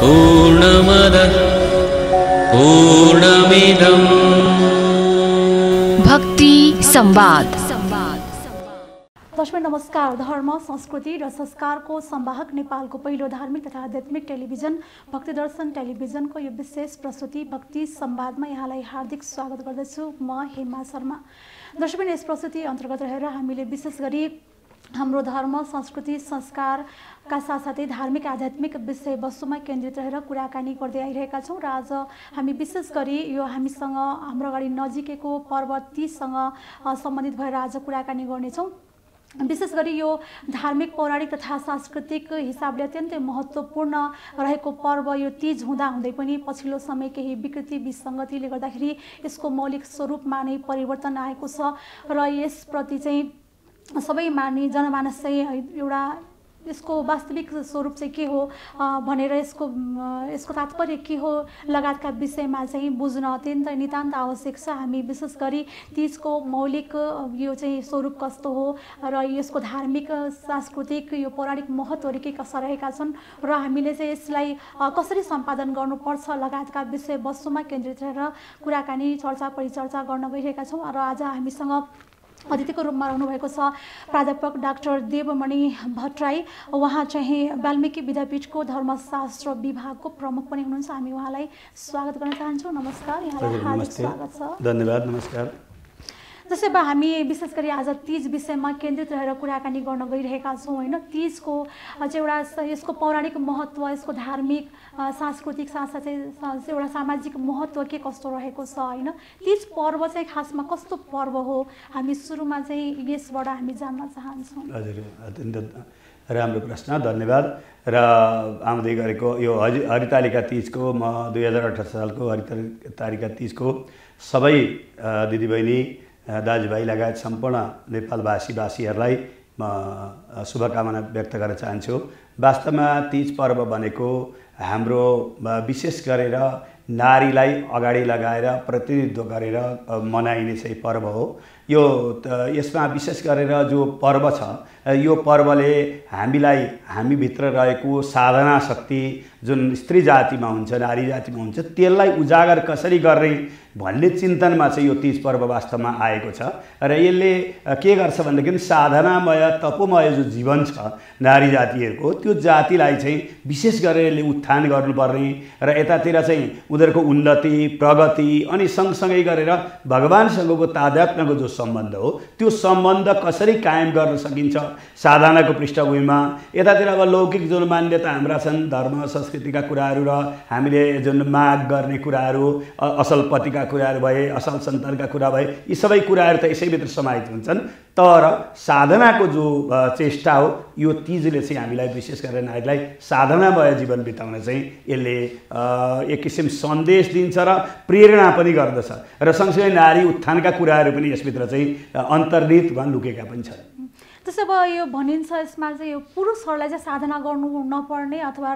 पूर्णमदः पूर्णमिदं भक्ति संवाद। दर्शक नमस्कार। धर्म संस्कृति र संस्कारको संवाहक नेपालको पहिलो धार्मिक तथा आध्यात्मिक टेलिभिजन भक्ति दर्शन टेलिभिजनको यो विशेष प्रस्तुति भक्ति संवादमा यहाँलाई हार्दिक स्वागत गर्दछु। म हेमा शर्मा। दर्शक यस प्रस्तुति अन्तर्गत रहेर हामीले विशेष गरी हाम्रो धर्म संस्कृति संस्कारका साथसाथै धार्मिक आध्यात्मिक विषयवस्तुमा केन्द्रित रहेर कुराकानी गर्दै आइरहेका छौँ र आज हामी विशेष गरी यो हामीसँग हाम्रो अगाडि नजिकैको पर्व तीजसँग सम्बन्धित भएर आज कुराकानी गर्नेछौँ। विशेष गरी यो धार्मिक पौराणिक तथा सांस्कृतिक हिसाबले अत्यन्तै महत्त्वपूर्ण रहेको पर्व यो तीज हुँदाहुँदै पनि पछिल्लो समय केही विकृति विसङ्गतिले गर्दाखेरि यसको मौलिक स्वरूपमा नै परिवर्तन आएको छ र यसप्रति चाहिँ सबै मान्ने जनमानस चाहिँ एउटा यसको वास्तविक स्वरूप चाहिँ के हो भनेर यसको तात्पर्य के हो लगायतका विषयमा चाहिँ बुझ्न अत्यन्त नितान्त आवश्यक छ। हामी विशेष गरी तीजको मौलिक यो चाहिँ स्वरूप कस्तो हो र यसको धार्मिक सांस्कृतिक यो पौराणिक महत्त्वहरू के कस्ता रहेका छन् र हामीले चाहिँ यसलाई कसरी सम्पादन गर्नुपर्छ लगायतका विषयवस्तुमा केन्द्रित रहेर कुराकानी चर्चा परिचर्चा गर्न गइरहेका छौँ र आज हामीसँग अतिथिको रूपमा रहनुभएको छ प्राध्यापक डाक्टर देवमणि भट्टराई। उहाँ चाहिँ वाल्मीकि विद्यापीठको धर्मशास्त्र विभागको प्रमुख पनि हुनुहुन्छ। हामी उहाँलाई स्वागत गर्न चाहन्छौँ। नमस्कार, यहाँलाई हार्दिक स्वागत छ। धन्यवाद। नमस्कार। जसै अब हामी विशेष गरी आज तीज विषयमा केन्द्रित रहेर कुराकानी गर्न गइरहेका छौँ होइन। तीजको चाहिँ एउटा यसको पौराणिक महत्त्व, यसको धार्मिक सांस्कृतिक साथसाथै एउटा सामाजिक महत्त्व के कस्तो रहेको छ होइन। तीज पर्व चाहिँ खासमा कस्तो पर्व हो, हामी सुरुमा चाहिँ यसबाट हामी जान्न चाहन्छौँ। हजुर, अत्यन्त राम्रो प्रश्न, धन्यवाद। र आउँदै गरेको यो हरितालिका तीजको म 2018 सालको हरितालिका तीजको सबै दिदीबहिनी दाजुभाइ लगायत सम्पूर्ण नेपालवासीहरूलाई म शुभकामना व्यक्त गर्न चाहन्छु। वास्तवमा तीज पर्व भनेको हाम्रो विशेष गरेर नारीलाई अगाडि लगाएर प्रतिनिधित्व गरेर मनाइने चाहिँ पर्व हो। यो यसमा विशेष गरेर जो पर्व छ यो पर्वले हामीभित्र रहेको साधना शक्ति जुन स्त्री जातिमा हुन्छ, नारी जातिमा हुन्छ, त्यसलाई उजागर कसरी गर्ने भन्ने चिन्तनमा चाहिँ यो तीज पर्व वास्तवमा आएको छ। र यसले के गर्छ भनेदेखि साधनामय तपोमय जो जीवन छ नारी जातिहरूको, त्यो जातिलाई चाहिँ विशेष गरेर यसले उत्थान गर्नुपर्ने र यतातिर चाहिँ उनीहरूको उन्नति प्रगति अनि सँगसँगै गरेर भगवानसँगको तादात्म्यको जो सम्बन्ध हो त्यो सम्बन्ध कसरी कायम गर्न सकिन्छ साधनाको पृष्ठभूमिमा। यतातिर अब लौकिक जुन मान्यता हाम्रा छन्, धर्म संस्कृतिका कुराहरू र हामीले जुन माग गर्ने कुराहरू, असल पतिका कुराहरू भए, असल सन्तानका कुरा भए, यी सबै कुराहरू त यसैभित्र समाहित हुन्छन्। तर साधनाको जो चेष्टा हो यो तीजले चाहिँ हामीलाई विशेष गरेर नारीलाई साधनामय जीवन बिताउन चाहिँ यसले एक किसिम सन्देश दिन्छ र प्रेरणा पनि गर्दछ र सँगसँगै नारी उत्थानका कुराहरू पनि यसभित्र चाहिँ अन्तर्निहित वा लुकेका पनि छन्। त्यसो अब यो भनिन्छ यसमा चाहिँ यो पुरुषहरूलाई चाहिँ साधना गर्नु नपर्ने अथवा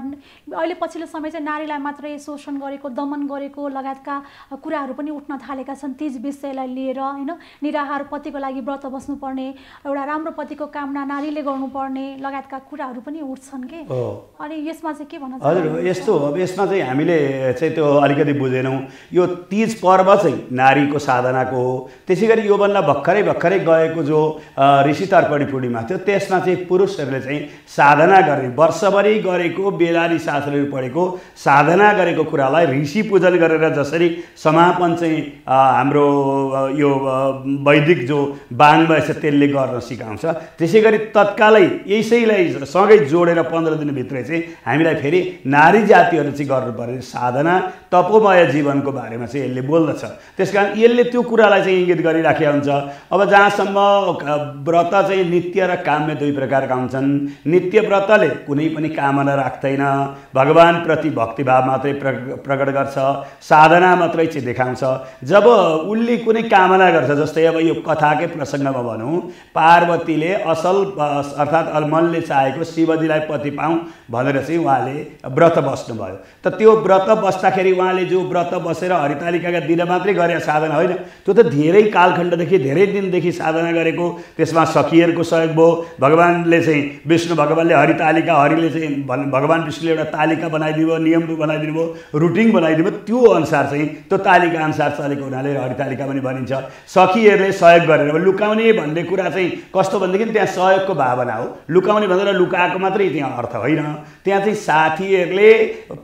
अहिले पछिल्लो समय चाहिँ नारीलाई मात्रै शोषण गरेको, दमन गरेको लगायतका कुराहरू पनि उठ्न थालेका छन् तीज विषयलाई लिएर होइन। निराहार पतिको लागि व्रत बस्नुपर्ने, एउटा राम्रो पतिको कामना नारीले गर्नुपर्ने लगायतका कुराहरू पनि उठ्छन् के। अनि यसमा चाहिँ के भन्न चाहनुहुन्छ? हजुर, यस्तो अब यसमा चाहिँ हामीले चाहिँ त्यो अलिकति बुझेनौँ। यो तीज पर्व चाहिँ नारीको साधनाको हो। त्यसै गरी योभन्दा भर्खरै गएको जो ऋषि तर्पणी पूर्णिमा थियो त्यसमा चाहिँ पुरुषहरूले चाहिँ साधना गर्ने, वर्षभरि गरेको बेलारी शास्त्रहरू पढेको साधना गरेको कुरालाई ऋषि पूजन गरेर जसरी समापन चाहिँ हाम्रो यो वैदिक जो वाङ्मय छ त्यसले गर्न सिकाउँछ, त्यसै गरी तत्कालै यसैलाई सँगै जोडेर 15 दिनभित्रै चाहिँ हामीलाई फेरि नारी जातिहरू चाहिँ गर्नुपर्ने साधना तपोमय जीवनको बारेमा चाहिँ यसले बोल्दछ। त्यसकारण यसले त्यो कुरालाई चाहिँ इङ्गित गरिराखेका हुन्छ। अब जहाँसम्म व्रत चाहिँ नित्य र काम्य दुई प्रकारका हुन्छन्। नित्य व्रतले कुनै पनि कामना राख्दैन, भगवानप्रति भक्तिभाव मात्रै प्रकट गर्छ, साधना मात्रै चाहिँ देखाउँछ। जब उसले कुनै कामना गर्छ, जस्तै अब यो कथाकै प्रसङ्गमा भनौँ, पार्वतीले असल अर्थात् मनले चाहेको शिवजीलाई पति पाऊँ भनेर चाहिँ उहाँले व्रत बस्नुभयो। त त्यो व्रत बस्दाखेरि उहाँले जो व्रत बसेर हरितालिकाका दिन मात्रै गरे साधना होइन, त्यो त धेरै कालखण्डदेखि धेरै दिनदेखि साधना गरेको, त्यसमा सखीहरूको सहयोग भयो। भगवान्ले चाहिँ विष्णु भगवान्ले हरितालिका, हरिले चाहिँ भगवान् विष्णुले एउटा तालिका बनाइदिनु भयो, नियम बनाइदिनु भयो, रुटिन बनाइदिनु भयो। त्यो अनुसार चाहिँ त्यो तालिका अनुसार चलेको हुनाले हरितालिका पनि भनिन्छ। सखीहरूले सहयोग गरेर, अब लुकाउने भन्ने कुरा चाहिँ कस्तो भनेदेखि त्यहाँ सहयोगको भावना हो। लुकाउने भनेर लुकाएको मात्रै त्यहाँ अर्थ होइन। त्यहाँ चाहिँ साथीहरूले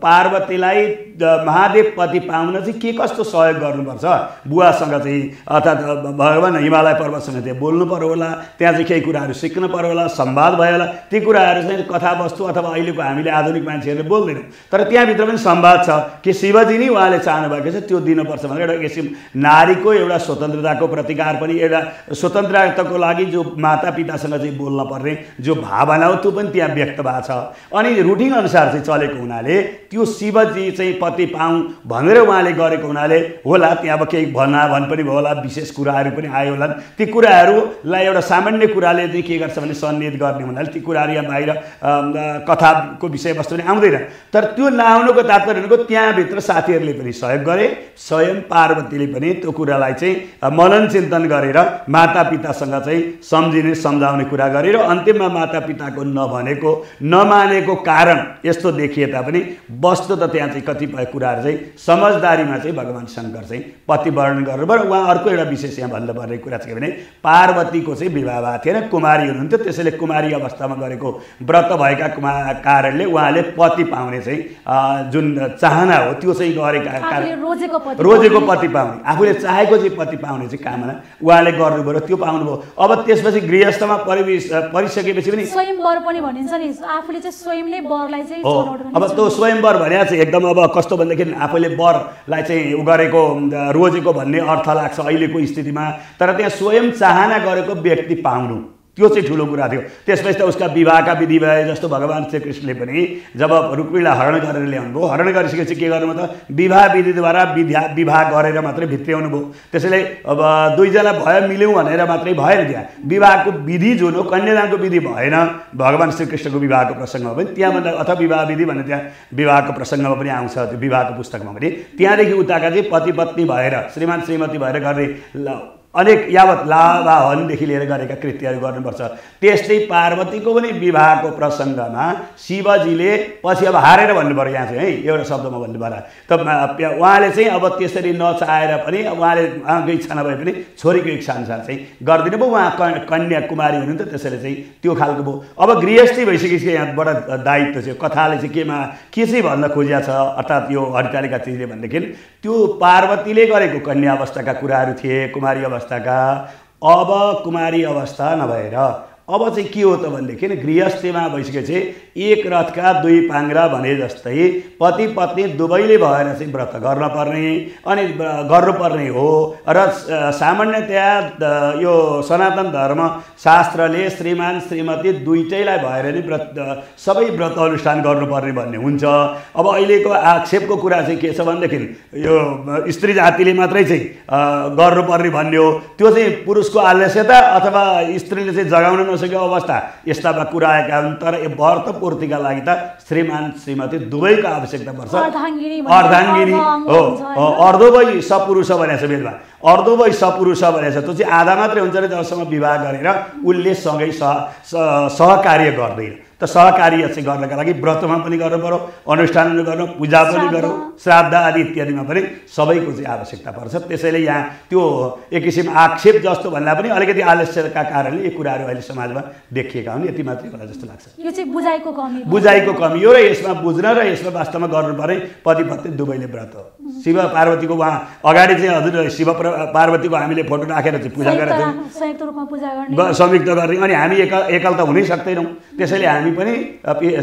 पार्वतीलाई महादेव पति पाउन चाहिँ के कस्तो सहयोग गर्नुपर्छ, बुवासँग चाहिँ अर्थात् भगवान् हिमालय पर्वतसँग त्यहाँ बोल्नु पर्यो होला, त्यहाँ चाहिँ केही कुराहरू सिक्नु पर्यो होला, संवाद भयो होला। ती कुराहरू चाहिँ कथावस्तु अथवा अहिलेको हामीले आधुनिक मान्छेहरूले बोल्दैनौँ, तर त्यहाँभित्र पनि संवाद छ कि शिवजी नै उहाँले चाहनुभएको छ त्यो दिनुपर्छ भनेर एउटा किसिम नारीको एउटा स्वतन्त्रताको प्रतिकार पनि, एउटा स्वतन्त्रताको लागि जो मातापितासँग चाहिँ बोल्न पर्ने जो भावना हो त्यो पनि त्यहाँ व्यक्त भएको छ। अनि रुटिन अनुसार चाहिँ चलेको हुनाले त्यो शिवजी चाहिँ पति पाऊँ भनेर उहाँले गरेको हुनाले होला त्यहाँ अब केही भन पनि भयो होला, विशेष कुराहरू पनि आयो होला। ती कुराहरूलाई एउटा सामान्य कुराले चाहिँ के गर्छ भने सन्निहित गर्ने हुनाले ती कुराहरू यहाँ बाहिर कथाको विषयवस्तु पनि आउँदैन। तर त्यो नआउनुको तात्पर्य भनेको त्यहाँभित्र साथीहरूले पनि सहयोग गरे, स्वयं पार्वतीले पनि त्यो कुरालाई चाहिँ मनन चिन्तन गरेर मातापितासँग चाहिँ सम्झिने सम्झाउने कुरा गरेर अन्तिममा मातापिताको नभनेको नमानेको कारण यस्तो देखिए तापनि वस्तुतः त्यहाँ चाहिँ कतिपय कुराहरू चाहिँ समझदारीमा चाहिँ भगवान् शङ्कर चाहिँ पति वर्णन गर्नुभयो। उहाँ अर्को एउटा विशेष यहाँ भन्नुपर्ने कुरा चाहिँ के भने पार्वतीको चाहिँ विवाह भएको थिएन, कुमारी हुनुहुन्थ्यो। त्यसैले कुमारी अवस्थामा गरेको व्रत भएका कारणले उहाँले पति पाउने चाहिँ जुन चाहना हो त्यो चाहिँ गरेका रोजेको पति पाउने, आफूले चाहेको चाहिँ पति पाउने चाहिँ कामना उहाँले गर्नुभयो र त्यो पाउनुभयो। अब त्यसपछि गृहस्थमा परिसकेपछि पनि स्वयंवर पनि भनिन्छ नि, आफूले चाहिँ स्वयंले वरलाई चाहिँ अब त्यो स्वयंवर भने चाहिँ एकदम अब कस्तो भनेदेखि आफूले वरलाई चाहिँ उ गरेको रोजेको भन्ने अर्थ लाग्छ अहिलेको स्थितिमा। तर त्यहाँ स्वयं चाहना गरेको व्यक्ति पाउनु त्यो चाहिँ ठुलो कुरा थियो। त्यसपछि त उसका विवाहका विधि भए, जस्तो भगवान् श्रीकृष्णले पनि जब रुक्मिणीलाई हरण गरेर ल्याउनु भयो, हरण गरिसकेपछि के गर्नु त विवाह विधिद्वारा विवाह गरेर मात्रै भित्र्याउनु भयो। त्यसैले अब दुईजना भयो मिल्यौँ भनेर मात्रै भएन, त्यहाँ विवाहको विधि जुन हो कन्यादानको विधि भएन। भगवान् श्रीकृष्णको विवाहको प्रसङ्गमा पनि त्यहाँभन्दा अथवा विवाह विधि भने त्यहाँ विवाहको प्रसङ्गमा पनि आउँछ, त्यो विवाहको पुस्तकमा पनि त्यहाँदेखि उताका चाहिँ पति पत्नी भएर श्रीमान श्रीमती भएर गर्ने अनेक यावत लाभाहनदेखि लिएर गरेका कृत्यहरू गर्नुपर्छ। त्यस्तै पार्वतीको पनि विवाहको प्रसङ्गमा शिवजीले पछि अब हारेर भन्नु पर्यो, यहाँ चाहिँ है एउटा शब्दमा भन्नु पर्यो त उहाँले चाहिँ अब त्यसरी नचाहेर पनि उहाँले उहाँको इच्छा नभए पनि छोरीको इच्छा अनुसार चाहिँ गरिदिनु भयो। उहाँ कन्या कुमारी हुनुहुन्थ्यो, त्यसैले चाहिँ त्यो खालको भयो। अब गृहस्थी भइसकेपछि यहाँ बडा दायित्व चाहिँ कथाले चाहिँ के चाहिँ भन्न खोजिया छ, अर्थात् यो हरितालिका तिजले भनेदेखि त्यो पार्वतीले गरेको कन्या अवस्थाका कुराहरू थिए, कुमारी अवस्थाका। अब कुमारी अवस्था नभएर अब चाहिँ के हो त भनेदेखि गृहस्थीमा भइसकेपछि एक रथका दुई पाङ्ग्रा भने जस्तै पति पत्नी दुवैले भएर चाहिँ व्रत गर्नुपर्ने अनि गर्नुपर्ने हो। र सामान्यतया यो सनातन धर्म शास्त्रले श्रीमान श्रीमती दुईटैलाई भएर नै सबै व्रत अनुष्ठान गर्नुपर्ने भन्ने हुन्छ। अब अहिलेको आक्षेपको कुरा चाहिँ के छ भनेदेखि यो स्त्री जातिले मात्रै चाहिँ गर्नुपर्ने भन्ने हो। त्यो चाहिँ पुरुषको आलस्यता अथवा स्त्रीले चाहिँ जगाउन नसकेको अवस्था यस्ता कुरा आएका हुन्। तर व्रत पूर्तिका लागि त श्रीमान श्रीमती दुवैको आवश्यकता पर्छ। अर्धाङ्गिनी हो, अर्धोवै सपुरुष भनेको छ वेदमा, अर्धोवै सपुरुष भनेको छ। त्यो चाहिँ आधा मात्रै हुन्छ र जबसम्म विवाह गरेर उसले सँगै सहकार्य गर्दैन। त सहकार्य चाहिँ गर्नका लागि व्रतमा पनि गर्नु पर्यो, अनुष्ठान गर्नु, पूजा पनि गर्नु, श्राद्ध आदि इत्यादिमा पनि सबैको चाहिँ आवश्यकता पर्छ। त्यसैले यहाँ त्यो एक किसिम आक्षेप जस्तो भन्दा पनि अलिकति आलस्यका कारणले यो कुराहरू अहिले समाजमा देखिएका हुन्, यति मात्रै होला जस्तो लाग्छ। यो चाहिँ बुझाइको कमी हो र यसमा बुझ्न र यसमा वास्तवमा गर्नुपर्ने पति पत्नी दुवैले व्रत हो। शिव पार्वतीको उहाँ अगाडि चाहिँ हजुर शिव पार्वतीको हामीले फोटो राखेर चाहिँ पूजा गरेर संयुक्त रूपमा पूजा गर्ने, संयुक्त गर्ने। अनि हामी एकल त हुनै सक्दैनौँ, त्यसैले हामी पनि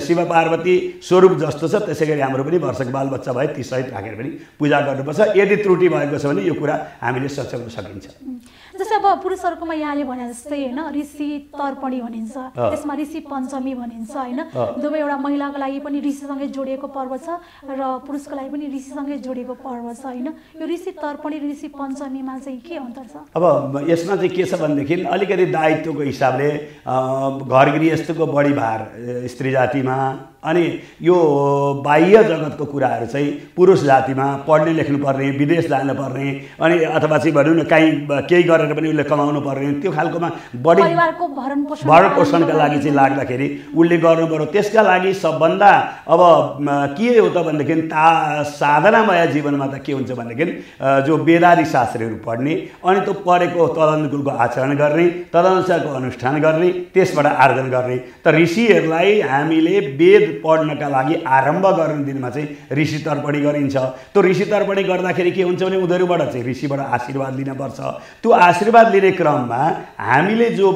शिव पार्वती स्वरूप जस्तो छ त्यसै गरी हाम्रो पनि वर्षको बालबच्चा भए ती सहित राखेर पनि पूजा गर्नुपर्छ। यदि त्रुटि भएको छ भने यो कुरा हामीले सच्याउन सकिन्छ। जस्तै अब पुरुषहरूकोमा यहाँले भने जस्तै होइन ऋषि तर्पणी भनिन्छ, त्यसमा ऋषि पञ्चमी भनिन्छ होइन। दुवै एउटा महिलाको लागि पनि ऋषिसँगै जोडिएको पर्व छ र पुरुषको लागि पनि ऋषिसँगै जोडिएको पर्व छ होइन। यो ऋषि तर्पणी ऋषि पञ्चमीमा चाहिँ के अन्तर छ? अब यसमा चाहिँ के छ भनेदेखि अलिकति दायित्वको हिसाबले घर गृहस्थको बढी भार स्त्री जातिमा अनि यो बाह्य जगतको कुराहरू चाहिँ पुरुष जातिमा पढ्ने लेख्नुपर्ने, विदेश जानुपर्ने, अनि अथवा चाहिँ भनौँ न कहीँ केही गरेर पनि उसले कमाउनु पर्ने, त्यो खालकोमा बढी परिवारको भरण पोषणका लागि चाहिँ लाग्दाखेरि उसले गर्नु पर्यो। त्यसका लागि सबभन्दा अब के हो त भनेदेखि साधनामय जीवनमा त के हुन्छ भनेदेखि जो वेदादि शास्त्रहरू पढ्ने, अनि त्यो पढेको तदनुकूलको आचरण गर्ने, तदनुसारको अनुष्ठान गर्ने, त्यसबाट आर्जन गर्ने। त ऋषिहरूलाई हामीले वेद पढ्नका लागि आरम्भ गर्ने दिनमा चाहिँ ऋषि तर्पणी गरिन्छ। त्यो ऋषि तर्पणी गर्दाखेरि के हुन्छ भने उनीहरूबाट चाहिँ ऋषिबाट आशीर्वाद लिनुपर्छ। त्यो आशीर्वाद लिने क्रममा हामीले जो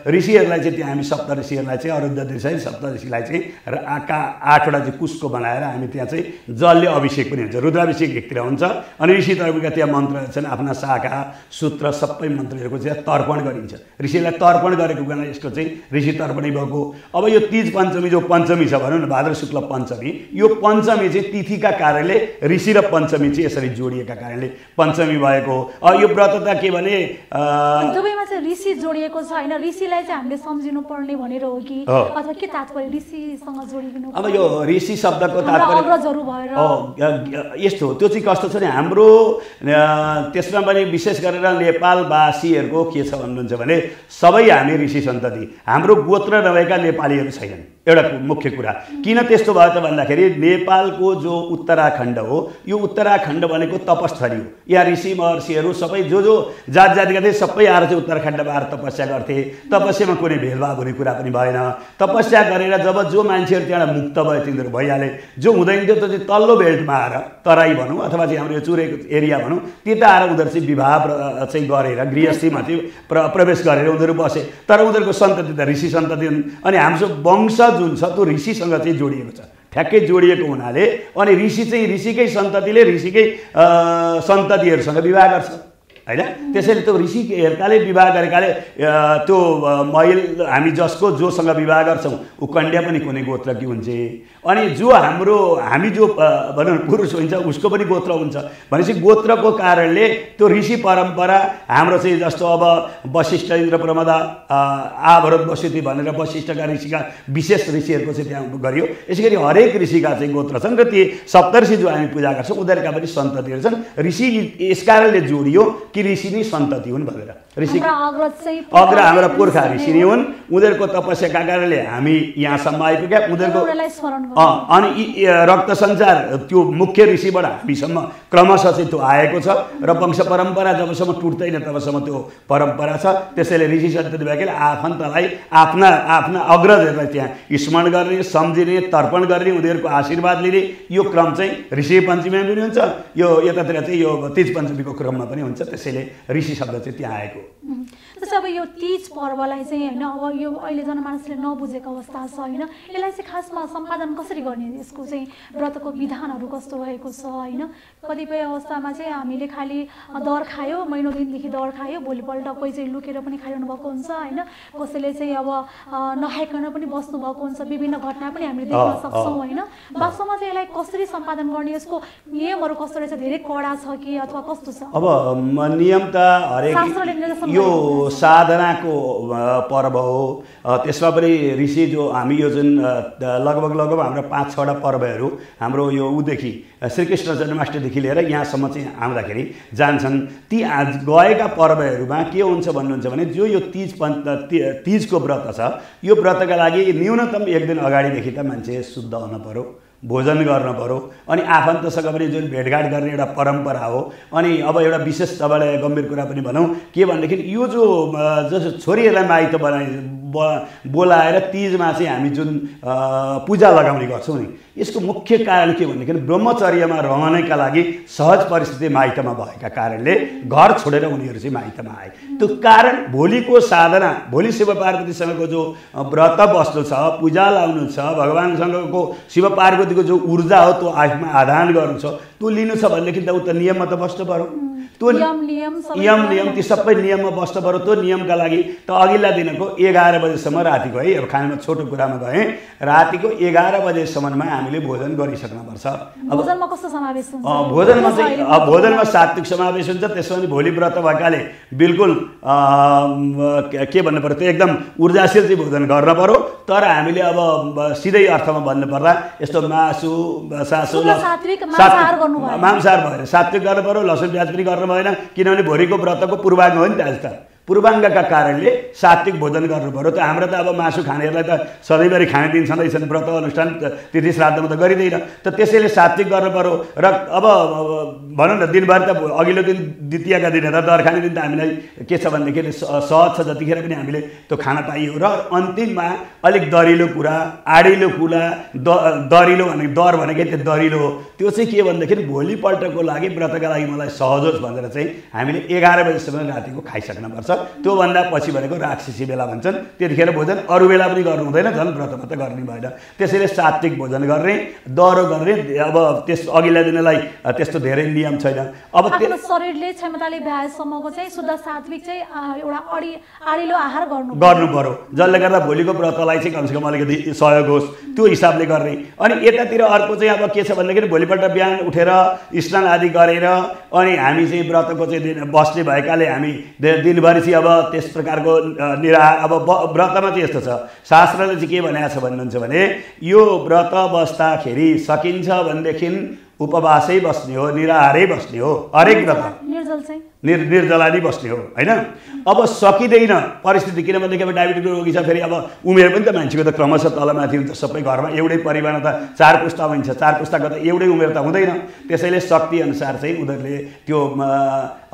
ऋषिहरूलाई चाहिँ त्यहाँ हामी सप्त ऋषिहरूलाई चाहिँ अरुन्धति सप्त ऋषिलाई चाहिँ 8वटा चाहिँ कुशको बनाएर हामी त्यहाँ चाहिँ जलले अभिषेक पनि हुन्छ। रुद्राभिषेक एकतिर हुन्छ, अनि ऋषि तर्पणका त्यहाँ मन्त्रहरू छन्, आफ्ना शाखा सूत्र सबै मन्त्रहरूको चाहिँ तर्पण गरिन्छ। ऋषिलाई तर्पण गरेको बेला यसको चाहिँ ऋषि तर्पणी भएको। अब यो तीज पञ्चमी जो पञ्चमी छ भनौँ न, भाद्र शुक्ल पञ्चमी, यो पञ्चमी चाहिँ तिथिका कारणले ऋषि र पञ्चमी चाहिँ यसरी जोडिएका कारणले पञ्चमी भएको। यो व्रत त के भने दुवैमा चाहिँ ऋषि जोडिएको छ होइन, ऋषिलाई चाहिँ हामीले सम्झिनु पर्ने भनेर हो कि अथवा के तात्पर्य ऋषिसँग जोडिनु? अब यो ऋषि शब्दको तात्पर्य अग्रजहरू भएर यस्तो हो। त्यो चाहिँ कस्तो छ भने हाम्रो त्यसमा पनि विशेष गरेर नेपालवासीहरूको के छ भन्नुहुन्छ भने सबै हामी ऋषि सन्तति, हाम्रो गोत्र नभएका नेपालीहरू छैनन्। एउटा मुख्य कुरा किन त्यस्तो भयो त भन्दाखेरि नेपालको जो उत्तराखण्ड हो, यो उत्तराखण्ड भनेको तपस्थली हो। यहाँ ऋषि महर्षिहरू सबै जो जात जातिका थिए सबै आएर चाहिँ उत्तराखण्डमा आएर तपस्या गर्थे। तपस्यामा कुनै भेदभाव हुने कुरा पनि भएन। तपस्या गरेर जब जो मान्छेहरू त्यहाँबाट मुक्त भयो तिनीहरू भइहाले, जो हुँदैन थियो त्यो चाहिँ तल्लो बेल्टमा आएर तराई भनौँ अथवा चाहिँ हाम्रो यो चुरेको एरिया भनौँ त्यता आएर उनीहरू चाहिँ विवाह चाहिँ गरेर गृहस्थीमा चाहिँ प्रवेश गरेर उनीहरू बसे। तर उनीहरूको सन्तति त ऋषि सन्तति हुन्। अनि हाम्रो वंश जुन छ त्यो ऋषिसँग चाहिँ जोडिएको छ, ठ्याक्कै जोडिएको हुनाले अनि ऋषि चाहिँ ऋषिकै सन्ततिले ऋषिकै सन्ततिहरूसँग विवाह गर्छ हैन। त्यसैले त्यो ऋषिहरूकाले विवाह गरेकाले त्यो हामी जोसँग विवाह गर्छौँ ऊ कन्या पनि कुनै गोत्रकी हुन्छ। अनि हामी जो भनौँ पुरुष हुन्छ उसको पनि गोत्र हुन्छ भनेपछि गोत्रको कारणले त्यो ऋषि परम्परा हाम्रो चाहिँ जस्तो अब वशिष्ठ इन्द्र प्रमदा आभरत वसुति भनेर वशिष्ठका ऋषिका विशेष ऋषिहरूको चाहिँ त्यहाँ गरियो। यसै गरी हरेक ऋषिका चाहिँ गोत्र छन् र ती सप्तऋषि जो हामी पूजा गर्छौँ उनीहरूका पनि सन्ततिहरू छन्। ऋषि यस कारणले जोडियो कि ऋषि नै सन्तति हुन् भनेर। ऋषि अग्र हाम्रा पुर्खा ऋषि नै हुन्। उनीहरूको तपस्याका कारणले हामी यहाँसम्म आइपुग्या। उनीहरूको अनि रक्त सञ्चार त्यो मुख्य ऋषिबाट हामीसम्म क्रमशः चाहिँ त्यो आएको छ र वंश परम्परा जबसम्म टुट्दैन तबसम्म त्यो परम्परा छ। त्यसैले ऋषि सन्तति भएकाले आफन्तलाई आफ्ना अग्रजहरूलाई त्यहाँ स्मरण गर्ने, सम्झिने, तर्पण गर्ने, उनीहरूको आशीर्वाद लिने यो क्रम चाहिँ ऋषि पञ्चमीमा पनि हुन्छ। यो यतातिर चाहिँ यो तीज पञ्चमीको क्रममा पनि हुन्छ। त्यसैले ऋषि शब्द चाहिँ त्यहाँ आएको। जस्तै अब यो तीज पर्वलाई चाहिँ होइन अब यो अहिले जनमानसले नबुझेको अवस्था छ होइन, यसलाई चाहिँ खासमा सम्पादन कसरी गर्ने, यसको चाहिँ व्रतको विधानहरू कस्तो भएको छ होइन। कतिपय अवस्थामा चाहिँ हामीले खालि दर खायो, महिनौ दिनदेखि दर खायो, भोलिपल्ट कोही चाहिँ लुकेर पनि खाइरहनु भएको हुन्छ होइन, कसैले चाहिँ अब नखाइकन पनि बस्नु भएको हुन्छ। विभिन्न घटना पनि हामीले देख्न सक्छौँ होइन। वास्तवमा चाहिँ यसलाई कसरी सम्पादन गर्ने, यसको नियमहरू कस्तो रहेछ, धेरै कडा छ कि अथवा कस्तो छ? अब नियम त हरेक यो साधनाको पर्व हो। त्यसमा पनि ऋषि जो हामी यो जुन लगभग हाम्रो 5-6वटा पर्वहरू हाम्रो यो उदेखि श्रीकृष्ण जन्माष्टमीदेखि लिएर यहाँसम्म चाहिँ आउँदाखेरि जान्छन्। ती गएका पर्वहरूमा के हुन्छ भन्नुहुन्छ भने जो यो तीजको व्रत छ यो व्रतका लागि न्यूनतम 1 दिन अगाडिदेखि त मान्छे शुद्ध हुन पर्यो, भोजन गर्न पर्यो। अनि आफन्तसँग पनि जुन भेटघाट गर्ने एउटा परम्परा हो। अनि अब एउटा विशेष तपाईँलाई गम्भीर कुरा पनि भनौँ के भनेदेखि यो जस्तो छोरीहरूलाई माइत बोलाएर तीजमा चाहिँ हामी जुन पूजा लगाउने गर्छौँ नि, यसको मुख्य कारण के भनेदेखि ब्रह्मचर्यमा रहनका लागि सहज परिस्थिति माइतमा भएका कारणले घर छोडेर उनीहरू चाहिँ माइतमा आए। त्यो कारण भोलिको साधना, भोलि शिव पार्वतीसँगको जो व्रत बस्नु छ, पूजा लाउनु छ, भगवान्सँगको शिव पार्वतीको जो ऊर्जा हो त्यो आफूमा आदान गर्नु छ, त्यो लिनु छ भनेदेखि त ऊ त नियममा त बस्नु पर्यो। त्यो नियम ती सबै नियममा बस्नु पर्यो। त्यो नियमका लागि त अघिल्ला दिनको 11 बजेसम्म रातिको है, अब खानामा छोटो कुरामा गएँ, रातिको 11 बजेसम्ममा हामीले भोजन गरिसक्नुपर्छ। भोजनमा कस्तो समावेश हुन्छ? भोजनमा सात्विक समावेश हुन्छ। त्यसो भने भोलि व्रत भएकाले बिल्कुल के भन्नु पर्यो, त्यो एकदम ऊर्जाशील चाहिँ भोजन गर्न पर्यो। तर हामीले अब सिधै अर्थमा भन्नुपर्दा यस्तो मासु मांसाहार भएन, सात्विक गर्नु पर्यो, लसुन प्याज पनि गर्नु भएन। किनभने भोलिको व्रतको पूर्वाङ्ग हो नि त। आज त पूर्वाङ्गका कारणले सात्विक भोजन गर्नु पर्यो। त हाम्रो त अब मासु खानेहरूलाई त सधैँभरि खाने दिन छँदैछन्, व्रत अनुष्ठान तिथि श्राद्धमा त गरिँदैन। त त्यसैले सात्विक गर्नु पर्यो। र अब भनौँ न दिनभर त अघिल्लो दिन द्वितीयका दिन र दर खाने दिन त हामीलाई के छ भनेदेखि सहज छ, जतिखेर पनि हामीले त्यो खान पाइयो। र अन्तिममा अलिक दरिलो कुरा, आडिलो कुरा, दरिलो भनेको दर भनेकै त्यो दरिलो हो। त्यो चाहिँ के भनेदेखि भोलिपल्टको लागि व्रतका लागि मलाई सहज होस् भनेर चाहिँ हामीले 11 बजीसम्म रातिको खाइसक्नु पर्छ। त्योभन्दा पछि भनेको राक्षसी बेला भन्छन्, त्यतिखेर भोजन अरू बेला पनि गर्नु हुँदैन, झन् व्रतमा त गर्ने भएन। त्यसैले सात्विक भोजन गर्ने, दह्रो गर्ने। अब त्यस अघिल्ला दिनलाई त्यस्तो धेरै नियम छैन। अब आफ्नो शरीरले क्षमताले भ्याएसम्मको चाहिँ शुद्ध सात्विक चाहिँ एउटा आडिलो आहार गर्नु पर्यो, जसले गर्दा भोलिको व्रतलाई चाहिँ कमसेकम अलिकति सहयोग होस्, त्यो हिसाबले गर्ने। अनि यतातिर अर्को चाहिँ अब के छ भनेदेखि भोलिपल्ट बिहान उठेर स्नान आदि गरेर अनि हामी चाहिँ व्रतको चाहिँ बस्ने भएकाले हामी दिनभरि चाहिँ अब त्यस प्रकारको निराहार। अब व्रतमा चाहिँ यस्तो छ, शास्त्रले चाहिँ के भनेको छ भन्नुहुन्छ भने यो व्रत बस्दाखेरि सकिन्छ भनेदेखि उपवासै बस्ने हो, निराहारै बस्ने हो। हरेक व्रत निर्जला नै बस्ने हो होइन। अब सकिँदैन परिस्थिति, किनभनेदेखि अब डायबिटिजको रोगी छ, फेरि अब उमेर पनि त मान्छेको त क्रमशः तलमाथि हुन्छ। सबै घरमा एउटै परिवारमा त 4 पुस्ता हुन्छ, 4 पुस्ताको त एउटै उमेर त हुँदैन। त्यसैले शक्ति अनुसार चाहिँ उनीहरूले त्यो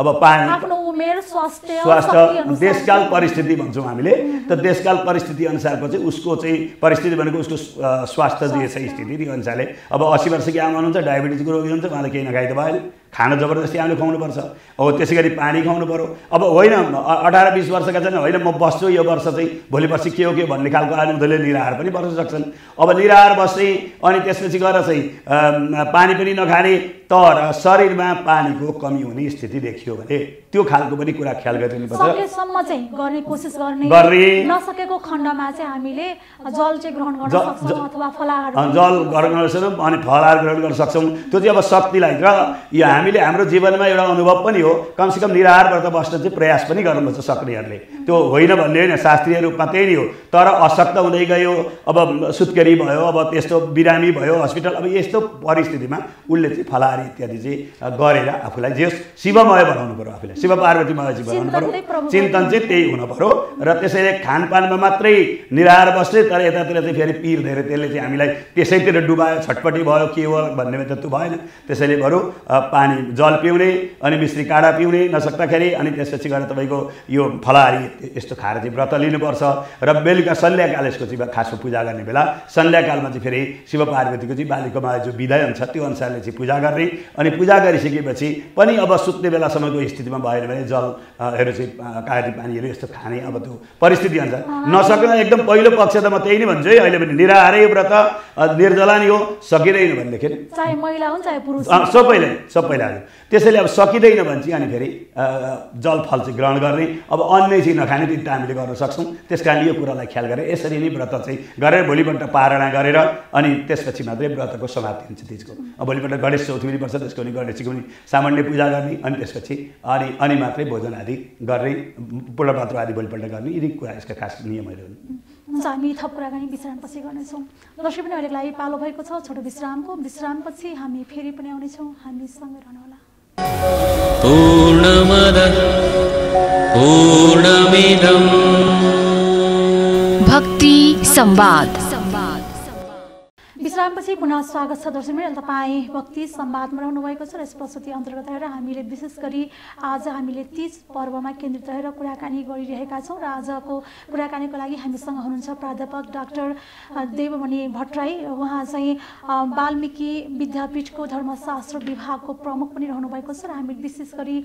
अब पानी, आफ्नो उमेर, स्वास्थ्य, देशकाल परिस्थिति भन्छौँ हामीले। त देशकाल परिस्थिति अनुसारको चाहिँ उसको चाहिँ परिस्थिति भनेको उसको स्वास्थ्य जे छ स्थिति, त्यो अनुसारले। अब 80 वर्षकी आमा हुनुहुन्छ, डायबिटिजको रोगी हुन्छ, उहाँले केही नखाइ त भएन, खाना जबरजस्ती हामीले खुवाउनुपर्छ। अब त्यसै गरी पानी खुवाउनु पर्यो। अब होइन 18-20 वर्षका छन्, होइन म बस्छु यो वर्ष चाहिँ भोलि पर्सि के हो भन्ने खालको आयो, उनीहरूले निराहार पनि बस्न सक्छन्। अब निराहार बस्ने अनि त्यसपछि गएर चाहिँ पानी पनि नखाने, तर शरीरमा पानीको कमी हुने स्थिति देखियो भने त्यो खालको पनि कुरा ख्याल गरिदिनुपर्छ। सकेसम्म चाहिँ गर्ने कोसिस गर्ने, नसकेको खण्डमा चाहिँ हामीले जल चाहिँ ग्रहण गर्न सक्छौँ अथवा फलाहार जल ग्रहण गर्न सक्छौँ अनि फलाहार ग्रहण गर्न सक्छौँ। त्यो चाहिँ अब शक्तिलाई र यो हामीले हाम्रो जीवनमा एउटा अनुभव पनि हो, कमसेकम निराहार व्रत बस्न चाहिँ प्रयास पनि गर्नुपर्छ सक्नेहरूले। त्यो होइन भन्ने होइन, शास्त्रीय रूपमा त्यही नै हो। तर अशक्त हुँदै गयो, अब सुत्केरी भयो, अब त्यस्तो बिरामी भयो, हस्पिटल, अब यस्तो परिस्थितिमा उसले चाहिँ फलाहार इत्यादि चाहिँ गरेर आफूलाई जे शिवमय बनाउनु पर्यो, आफूलाई शिव पार्वतीमय चाहिँ बनाउनु पर्यो। चिन्तन चाहिँ त्यही हुनु पर्यो। र त्यसैले खानपानमा मात्रै निराहार बस्ने, तर यतातिर चाहिँ फेरि पिर धेरै, त्यसले चाहिँ हामीलाई त्यसैतिर डुबायो, छटपट्टि भयो, के हो भन्ने त त्यो भएन। त्यसैले बरु पानी जल पिउने अनि मिश्री काँडा पिउने नसक्दाखेरि, अनि त्यसपछि गएर तपाईँको यो फलाहारी यस्तो खाएर चाहिँ व्रत लिनुपर्छ। र बेलुका सन्ध्याकाल यसको चाहिँ खासमा पूजा गर्ने बेला सन्ध्याकालमा चाहिँ फेरि शिव पार्वतीको चाहिँ बालिकोमा जो विधाय हुन्छ त्यो अनुसारले चाहिँ पूजा गर्ने। अनि पूजा गरिसकेपछि पनि अब सुत्ने बेलासम्मको स्थितिमा भयो भने जलहरू चाहिँ काँटी पानीहरू यस्तो खाने, अब त्यो परिस्थिति अनुसार नसक्दा एकदम पहिलो पक्ष त म त्यही नै भन्छु है, अहिले पनि निराहारै व्रत निर्जला नै हो। सकिँदैन भनेदेखि चाहे महिला हुन् चाहे पुरुष सबैलाई त्यसैले अब सकिँदैन भने चाहिँ अनि फेरि जलफल चाहिँ ग्रहण गर्ने, अब अन्य चाहिँ नखाने त्यो हामीले गर्न सक्छौँ। त्यस कारण यो कुरालाई ख्याल गरेर यसरी नै व्रत चाहिँ गरेर भोलिपल्ट पारणा गरेर अनि त्यसपछि मात्रै व्रतको समाप्ति हुन्छ तिजको। अब भोलिपल्ट गणेश चौथी पनि पर्छ, त्यसको पनि गणेशजीको पनि सामान्य पूजा गर्ने, अनि त्यसपछि अनि मात्रै भोजन आदि गर्ने, पूर्णपात्र आदि भोलिपल्ट गर्ने, यी कुरा यसका खास नियमहरू हुन्। हुन्छ, हामी थप कुराकानी विश्रामपछि गर्नेछौँ। दर्शक पनि अहिलेको लागि पालो भएको छ छोटो विश्रामको। विश्रामपछि हामी फेरि पनि आउनेछौँ, हामीसँगै रहनुहोला। पूर्णमदः पूर्णमिदं भक्ति संवाद। विश्रामपछि पुनः स्वागत छ दर्शक मित्र। तपाईँ भक्ति संवादमा रहनुभएको छ र यस प्रस्तुति अन्तर्गत रहेर हामीले विशेष गरी आज हामीले तीज पर्वमा केन्द्रित रहेर कुराकानी गरिरहेका छौँ। र आजको कुराकानीको लागि हामीसँग हुनुहुन्छ प्राध्यापक डाक्टर देवमणि भट्टराई। उहाँ चाहिँ वाल्मिकी विद्यापीठको धर्मशास्त्र विभागको प्रमुख पनि रहनुभएको छ। र हामी विशेष गरी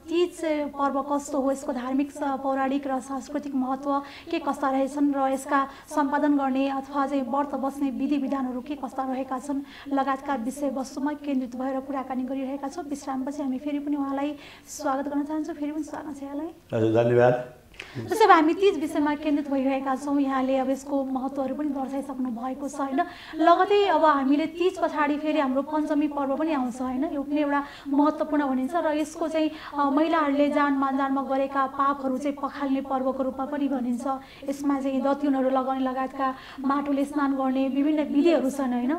तीज पर्व कस्तो हो, यसको धार्मिक, पौराणिक र सांस्कृतिक महत्त्व के कस्ता रहेछन् र यसका सम्पादन गर्ने अथवा चाहिँ व्रत बस्ने विधि विधानहरू के कस्ता अवस्था रहेका छन् लगायतका विषयवस्तुमा केन्द्रित भएर कुराकानी गरिरहेका छौँ। विश्रामपछि हामी फेरि पनि उहाँलाई स्वागत गर्न चाहन्छौँ। फेरि पनि स्वागत छ यहाँलाई। हजुर धन्यवाद। जस्तै अब हामी तीज विषयमा केन्द्रित भइरहेका छौँ। यहाँले अब यसको महत्त्वहरू पनि दर्शाइसक्नु भएको छ होइन। लगतै अब हामीले तीज पछाडि फेरि हाम्रो पञ्चमी पर्व पनि आउँछ होइन। यो पनि एउटा महत्त्वपूर्ण भनिन्छ र यसको चाहिँ महिलाहरूले जानमा गरेका पापहरू चाहिँ पखाल्ने पर्वको रूपमा पनि भनिन्छ। यसमा चाहिँ दत्युनहरू लगाउने लगायतका माटोले स्नान गर्ने विभिन्न विधिहरू छन् होइन।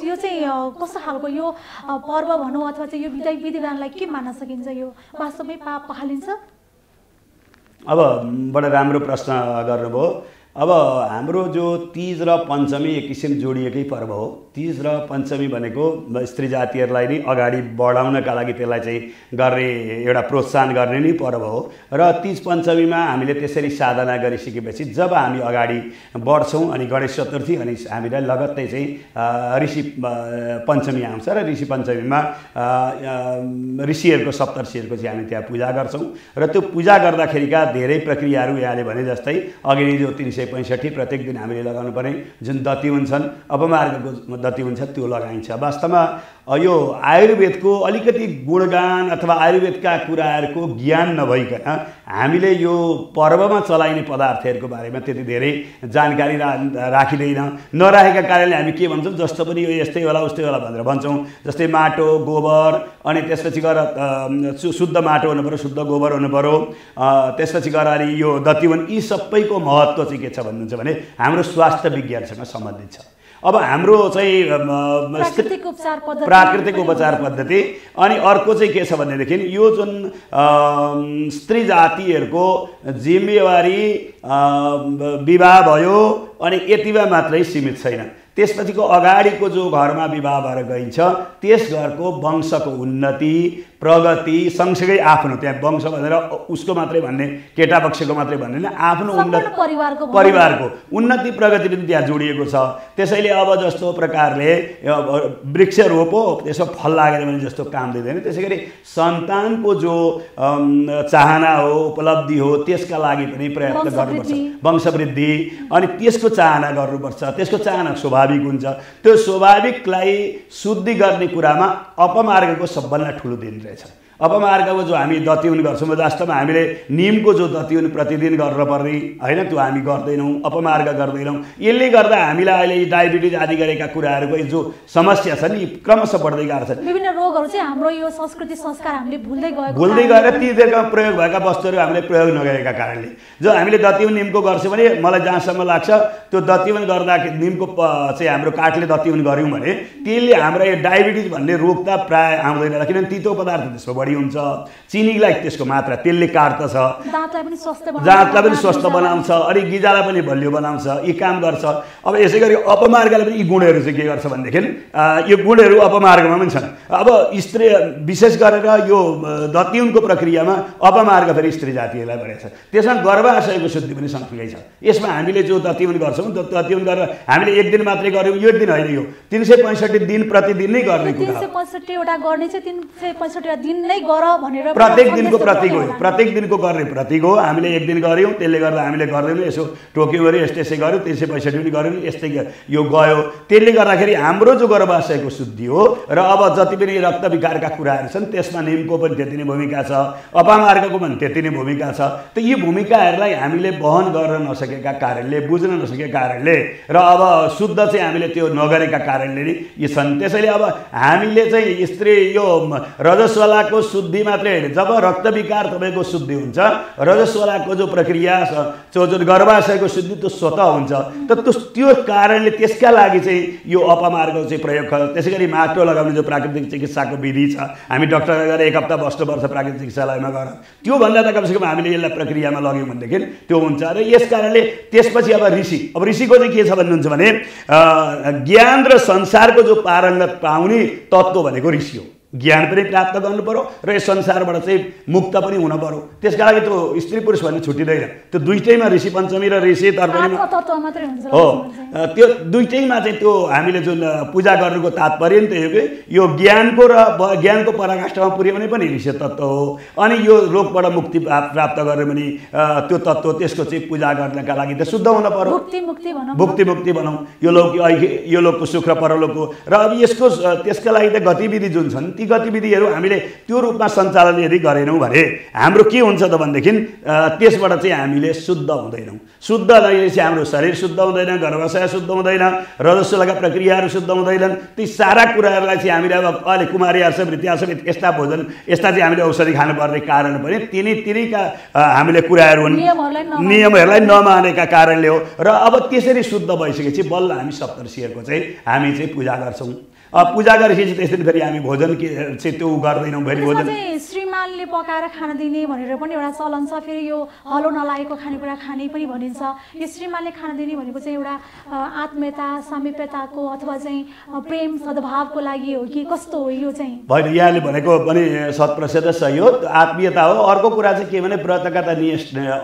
यो चाहिँ कस्तो खालको यो पर्व भनौँ अथवा चाहिँ यो विधिविधानलाई के मान्न सकिन्छ? यो वास्तवमै पाप पखालिन्छ? अब बडा राम्रो प्रश्न गर्नुभयो। अब हाम्रो जो तीज र पञ्चमी एक किसिम जोडिएकै पर्व हो। तीज र पञ्चमी भनेको स्त्री जातिहरूलाई नै अगाडि बढाउनका लागि त्यसलाई चाहिँ गर्ने एउटा प्रोत्साहन गर्ने नै पर्व हो। र तीज पञ्चमीमा हामीले त्यसरी साधना गरिसकेपछि जब हामी अगाडि बढ्छौँ अनि गणेश चतुर्थी अनि हामीलाई लगत्तै चाहिँ ऋषि पञ्चमी आउँछ र ऋषि पञ्चमीमा ऋषिहरूको सप्तर्षिहरूको चाहिँ हामी त्यहाँ पूजा गर्छौँ। र त्यो पूजा गर्दाखेरिका धेरै प्रक्रियाहरू यहाँले भने जस्तै अघि नै जो 365 प्रत्येक दिन हामीले लगाउनु पर्ने जुन दति हुन्छन् अपमार्गको दति हुन्छ त्यो लगाइन्छ। वास्तवमा यो आयुर्वेदको अलिकति गुणगान अथवा आयुर्वेदका कुराहरूको ज्ञान नभइकन हामीले यो पर्वमा चलाइने पदार्थहरूको बारेमा त्यति धेरै जानकारी राखिँदैन। नराखेका कारणले हामी के भन्छौँ जस्तो पनि यो यस्तै होला उस्तै होला भनेर भन्छौँ। जस्तै माटो गोबर अनि त्यसपछि गएर शुद्ध माटो हुनु पऱ्यो, शुद्ध गोबर हुनु पऱ्यो, त्यसपछि गएर अनि यो दतिवन यी सबैको महत्त्व चाहिँ के छ भन्नुहुन्छ भने हाम्रो स्वास्थ्य विज्ञानसँग सम्बन्धित छ। अब हाम्रो चाहिँ प्राकृतिक उपचार पद्धति अनि अर्को चाहिँ के छ भनेदेखि यो जुन स्त्री जातिहरूको जिम्मेवारी विवाह भयो अनि यतिमा मात्रै सीमित छैन। त्यसपछिको अगाडिको जो घरमा विवाह भएर गइन्छ त्यस घरको वंशको उन्नति प्रगति सँगसँगै आफ्नो त्यहाँ वंश भनेर उसको मात्रै भन्ने केटा पक्षको मात्रै भन्ने होइन, आफ्नो परिवारको उन्नति प्रगति पनि त्यहाँ जोडिएको छ। त्यसैले अब जस्तो प्रकारले वृक्ष रोपो त्यसो फल लागेर भने जस्तो काम दिँदैन। त्यसै गरी सन्तानको जो चाहना हो उपलब्धि हो त्यसका लागि पनि प्रयत्न गर्नुपर्छ, वंशवृद्धि अनि त्यसको चाहना गर्नुपर्छ। त्यसको चाहना स्वाभाविक हुन्छ। त्यो स्वाभाविकलाई शुद्धि गर्ने कुरामा अपमार्गको सबभन्दा ठुलो दिन रहेछ। अपमार्गको जो हामी दतिउन गर्छौँ वास्तवमा हामीले निमको जो दतिउन प्रतिदिन गर्न पर्ने होइन त्यो हामी गर्दैनौँ, अपमार्ग गर्दैनौँ। यसले गर्दा हामीलाई अहिले डायबिटिज आदि गरेका कुराहरूको जो समस्या छ नि क्रमशः बढ्दै गएको छ। विभिन्न रोगहरू चाहिँ हाम्रो यो संस्कृति संस्कार हामीले भुल्दै गएर ती प्रयोग भएका वस्तुहरू हामीले प्रयोग नगरेका कारणले जो हामीले दतिउन निमको गर्छौँ भने मलाई जहाँसम्म लाग्छ त्यो दतिउन गर्दा निमको चाहिँ हाम्रो काठले दतिउन गऱ्यौँ भने त्यसले हाम्रो यो डायबिटिज भन्ने रोग त प्राय आउँदैन। किनभने तितो पदार्थ त्यसमा बढी हुन्छ, चिनीलाई त्यसको मात्रा तेलले काट्दछ, दाँतलाई पनि स्वस्थ बनाउँछ अनि गिजालाई पनि बलियो बनाउँछ, यी काम गर्छ। अब यसै गरी अपमार्गले पनि यी गुणहरू चाहिँ के गर्छ भनेदेखि यो गुणहरू अपमार्गमा पनि छन्। अब स्त्री विशेष गरेर यो दतिउनको प्रक्रियामा अपमार्ग फेरि स्त्री जातिहरूलाई बढेको छ। त्यसमा गर्भाशयको शुद्धि पनि सँगसँगै छ। यसमा हामीले जो दतिउन गर्छौँ दतिउन गरेर हामीले एक दिन मात्रै गऱ्यौँ यो दिन होइन, यो 365 दिन प्रतिदिन नै गर्ने कुरा हो। 365 वटा गर्ने चाहिँ 365 दिन नै गर भनेर प्रत्येक दिनको प्रतीक हो, प्रत्येक दिनको गर्ने प्रतीक हो। हामीले एक दिन गऱ्यौँ त्यसले गर्दा हामीले गर्दैनौँ, यसो टोक्यो गऱ्यो यस्तै गऱ्यौँ 365 पनि गऱ्यौँ यस्तै यो गयो। त्यसले गर्दाखेरि हाम्रो जो गर्भाशयको शुद्धि हो र अब जति पनि रक्त विकारका कुराहरू छन् त्यसमा निमको पनि त्यति नै भूमिका छ, अपमार्गको पनि त्यति नै भूमिका छ। त यी भूमिकाहरूलाई हामीले वहन गर्न नसकेका कारणले बुझ्न नसकेका कारणले र अब शुद्ध चाहिँ हामीले त्यो नगरेका कारणले नै यी छन्। त्यसैले अब हामीले चाहिँ स्त्री यो रजस्वलाको शुद्धि मात्रै होइन, जब रक्त विकार तपाईँको शुद्धि हुन्छ रजस्वलाको जो प्रक्रिया जुन गर्भाशयको शुद्धि त्यो स्वतः हुन्छ। त त्यो कारणले त्यसका लागि चाहिँ यो अपमार्गको चाहिँ प्रयोग त्यसै गरी माटो लगाउने जो प्राकृतिक चिकित्साको विधि छ हामी डाक्टर गएर एक हप्ता बस्नुपर्छ प्राकृतिक चिकित्सालयमा गएर, त्योभन्दा त कमसेकम हामीले यसलाई प्रक्रियामा लग्यौँ भनेदेखि त्यो हुन्छ। र यस कारणले त्यसपछि अब ऋषिको चाहिँ के छ भन्नुहुन्छ भने ज्ञान र संसारको जो पारङ्गत पाउने तत्त्व भनेको ऋषि हो। ज्ञान पनि प्राप्त गर्नु पर्यो र यस संसारबाट चाहिँ मुक्त पनि हुन पर्यो। त्यसका लागि त्यो स्त्री पुरुष भन्ने छुट्टिँदैन, त्यो दुईटैमा ऋषि पञ्चमी र ऋषि तर्पणीमा हो, त्यो दुईटैमा चाहिँ त्यो हामीले जुन पूजा गर्नुको तात्पर्य नि त्यही हो कि यो ज्ञानको र ज्ञानको पराकाष्ठमा पुर्याउने पनि ऋषि तत्त्व हो। अनि यो लोकबाट मुक्ति प्राप्त गर्ने पनि त्यो तत्त्व, त्यसको चाहिँ पूजा गर्नका लागि त शुद्ध हुन पर्यो, भुक्ति मुक्ति भनौँ, यो लोकको सुख र परलोकको। र अब यसको त्यसका लागि त गतिविधि जुन छन् ती गतिविधिहरू हामीले त्यो रूपमा सञ्चालन यदि गरेनौँ भने हाम्रो के हुन्छ त भनेदेखि त्यसबाट चाहिँ हामीले शुद्ध हुँदैनौँ। शुद्ध नभएपछि हाम्रो शरीर शुद्ध हुँदैन, गर्भाशय शुद्ध हुँदैन, रजस्वलाका प्रक्रियाहरू शुद्ध हुँदैनन्। ती सारा कुराहरूलाई चाहिँ हामीले अब अहिले कुमारी आर्ष वृत्ति आर्ष यस्ता भोजन यस्ता चाहिँ हामीले औषधि खानुपर्ने कारण पनि तिनीका हामीले कुराहरू हुन्, नियमहरूलाई नमानेका कारणले हो। र अब त्यसरी शुद्ध भइसकेपछि बल्ल हामी सप्तऋषिहरूको चाहिँ हामी चाहिँ पूजा गर्छौँ। पूजा गरेपछि त्यसरी फेरि हामी भोजन चाहिँ त्यो गर्दैनौँ, फेरि भोजन श्रीमानले पकाएर खान दिने भनेर पनि एउटा चलन छ। फेरि यो हलो नलागेको खानेकुरा खाने पनि भनिन्छ। यो श्रीमानले खान दिने भनेको चाहिँ एउटा आत्मीयता सामिप्यताको अथवा चाहिँ प्रेम सद्भावको लागि हो कि कस्तो हो यो चाहिँ? होइन, यहाँले भनेको पनि 100% सही हो, आत्मीयता हो। अर्को कुरा चाहिँ के भने व्रतका त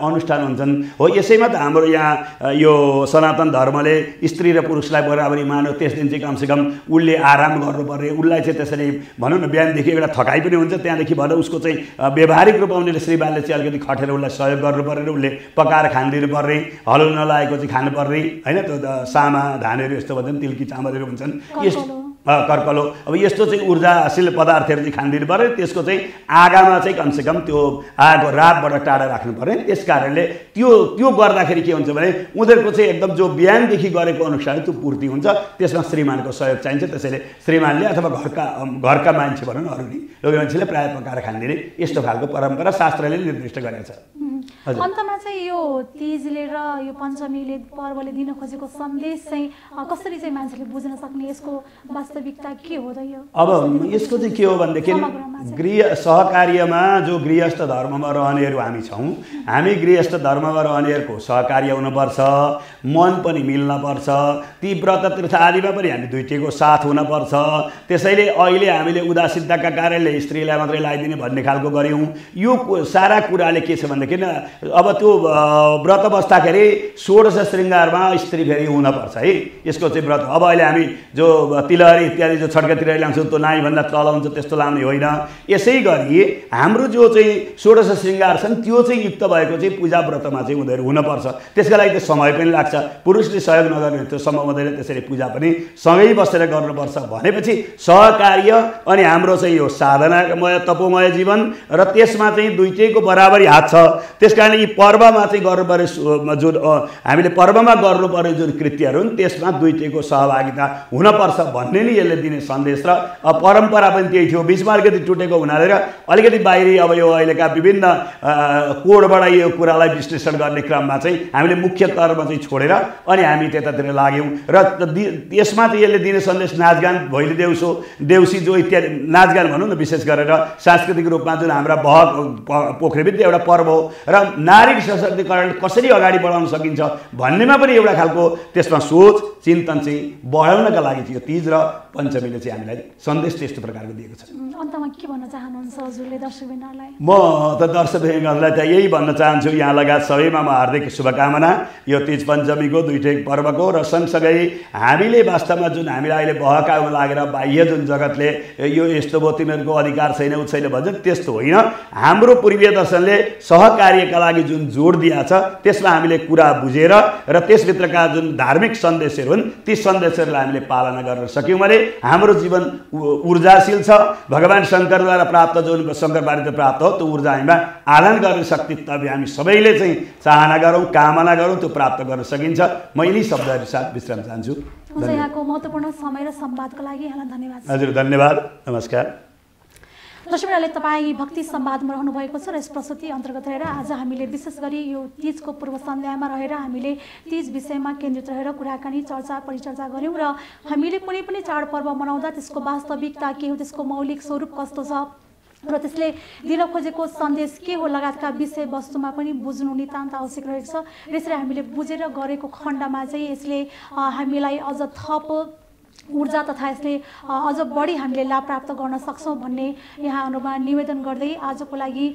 अनुष्ठान हुन्छन् हो, यसैमा त हाम्रो यहाँ यो सनातन धर्मले स्त्री र पुरुषलाई बराबरी मान्यो। त्यस दिन चाहिँ कमसेकम उसले आराम गर्नुपर्ने, उसलाई चाहिँ त्यसरी भनौँ न बिहानदेखि एउटा थकाइ पनि हुन्छ, त्यहाँदेखि भएर उसको चाहिँ व्यवहारिक रूपमा उनीहरूले श्रीमानले चाहिँ अलिकति खटेर उसलाई सहयोग गर्नुपर्ने, उसले पकाएर खानिदिनु पर्ने, हलो नलागेको चाहिँ खानुपर्ने होइन। त्यो सामा धानहरू यस्तो भन्छन्, तिल्की चामलहरू हुन्छन्, कर्कलो, अब यस्तो चाहिँ ऊर्जाशील पदार्थहरू चाहिँ खानिदिनु पर्यो। त्यसको चाहिँ आगामा चाहिँ कमसेकम त्यो आगो रातबाट टाढा राख्नु पर्ने। त्यस कारणले त्यो गर्दाखेरि के हुन्छ भने उनीहरूको चाहिँ एकदम जो बिहानदेखि गरेको अनुसार त्यो पूर्ति हुन्छ। त्यसमा श्रीमानको सहयोग चाहिन्छ। त्यसैले श्रीमानले अथवा घरका मान्छे भनौँ न, अरू नि लोक मान्छेले प्रायः पकाएर खानिदिने यस्तो खालको परम्परा शास्त्रले निर्दिष्ट गरेको छ। अन्तमा चाहिँ यो तीजले र यो पञ्चमीले पर्वले दिन खोजेको सन्देश चाहिँ कसरी चाहिँ मान्छेले बुझ्न सक्ने, यसको वास्तविकता के हो त यो? अब यसको चाहिँ के हो भनेदेखि सहकार्यमा जो गृहस्थ धर्ममा रहनेहरू हामी छौँ, हामी गृहस्थ धर्ममा रहनेहरूको सहकार्य हुनुपर्छ, मन पनि मिल्नपर्छ, ती व्रत तीर्थ आदिमा पनि हामी दुईटैको साथ हुनपर्छ। त्यसैले अहिले हामीले उदासीनताका कारणले स्त्रीलाई मात्रै लगाइदिने भन्ने खालको गऱ्यौँ। यो सारा कुराले के छ भनेदेखि अब त्यो व्रत बस्दाखेरि 16 श्रृङ्गारमा स्त्री फेरि हुनपर्छ है, यसको चाहिँ व्रत। अब अहिले हामी जो तिलहरी इत्यादि जो छड्कातिर ल्याउँछौँ त्यो नाइभन्दा तल हुन्छ, त्यस्तो लाउने होइन। यसै गरी हाम्रो जो चाहिँ 16 श्रृङ्गार छन् त्यो चाहिँ युक्त भएको चाहिँ पूजा व्रतमा चाहिँ उनीहरू हुनपर्छ। त्यसका लागि त समय पनि लाग्छ, पुरुषले सहयोग नगर्ने त्यो सम्भव हुँदैन। त्यसैले पूजा पनि सँगै बसेर गर्नुपर्छ भनेपछि सहकार्य अनि हाम्रो चाहिँ यो साधनामय तपोमय जीवन र त्यसमा चाहिँ दुईटैको बराबरी हात छ। त्यस कारण यी पर्वमा चाहिँ गर्नुपर्ने जुन हामीले पर्वमा गर्नुपर्ने जुन कृत्यहरू हुन् त्यसमा दुईटैको सहभागिता हुनपर्छ भन्ने नि यसले दिने सन्देश। र परम्परा पनि त्यही थियो, बिचमा अलिकति टुटेको हुनाले र अलिकति बाहिरी अब यो अहिलेका विभिन्न कोडबाट यो कुरालाई विश्लेषण गर्ने क्रममा चाहिँ हामीले मुख्य कर्म चाहिँ छोडेर अनि हामी त्यतातिर लाग्यौँ। र यसमा चाहिँ यसले दिने सन्देश नाचगान, भैली देउसो, देउसी जो इत्यादि नाचगान भनौँ न, विशेष गरेर सांस्कृतिक रूपमा जुन हाम्रा पोखरेबित्त एउटा पर्व हो र नारी सशक्तिकरण कसरी अगाडि बढाउन सकिन्छ भन्नेमा पनि एउटा खालको त्यसमा सोच चिन्तन चाहिँ बढाउनका लागि चाहिँ यो तीज र पञ्चमीले चाहिँ हामीलाई सन्देश त्यस्तो प्रकारको दिएको छ। अन्तमा के भन्न चाहनुहुन्छ हजुरले दर्शकवृन्दहरूलाई? म त दर्शकवृन्दहरूलाई त यही भन्न चाहन्छु, यहाँ लगायत सबैमा म हार्दिक शुभकामना यो तीज पञ्चमीको दुईटै पर्वको। र सँगसँगै हामीले वास्तवमा जुन हामीलाई अहिले बहकाउन लागेर बाह्य जुन जगतले यो यस्तो भयो तिमीहरूको अधिकार छैन उ छैन भन्छ त्यस्तो होइन। हाम्रो पूर्वीय दर्शनले सहकार्यका लागि जुन जोड दिएको छ त्यसमा हामीले कुरा बुझेर र त्यसभित्रका जुन धार्मिक सन्देशहरू हुन् ती सन्देशहरूलाई हामीले पालना गर्न सक्यौँ भने हाम्रो जीवन ऊर्जाशील छ। भगवान शङ्करद्वारा प्राप्त जुन शङ्करबारीबाट प्राप्त हो त्यो ऊर्जा हामीमा आदान गर्ने शक्ति तब हामी सबैले चाहिँ चाहना गरौँ, कामना गरौँ, त्यो प्राप्त गर्न सकिन्छ। म यिनै शब्दहरू साथ विश्राम चाहन्छु। यहाँको महत्त्वपूर्ण समय र संवादको लागि यहाँलाई धन्यवाद। हजुर धन्यवाद, नमस्कार। दर्शकहरूले तपाईँ भक्ति संवादमा रहनु भएको छ र यस प्रस्तुति अन्तर्गत रहेर आज हामीले विशेष गरी यो तीजको पूर्व सन्ध्यामा रहेर हामीले तीज विषयमा केन्द्रित रहेर कुराकानी चर्चा परिचर्चा गऱ्यौँ र हामीले कुनै पनि चाडपर्व मनाउँदा त्यसको वास्तविकता के हो, त्यसको मौलिक स्वरूप कस्तो छ र त्यसले दिन खोजेको सन्देश के हो लगायतका विषयवस्तुमा पनि बुझ्नु नितान्त आवश्यक रहेको छ। यसरी हामीले बुझेर गरेको खण्डमा चाहिँ यसले हामीलाई अझ थप ऊर्जा तथा यसले अझ बढी हामीले लाभ प्राप्त गर्न सक्छौँ भन्ने यहाँहरूमा निवेदन गर्दै आजको लागि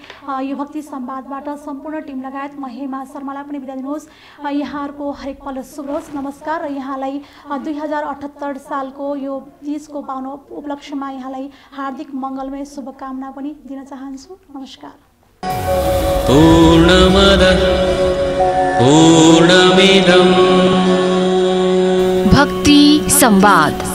यो भक्ति संवादबाट सम्पूर्ण टिम लगायत म हेमा शर्मालाई पनि बिदा दिनुहोस्। यहाँहरूको हरेक पल शुभ होस्। नमस्कार र यहाँलाई 2078 सालको यो तीजको पावन उपलक्ष्यमा यहाँलाई हार्दिक मङ्गलमय शुभकामना पनि दिन चाहन्छु। नमस्कार। पूर्णमदः पूर्णमिदं भक्ति संवाद।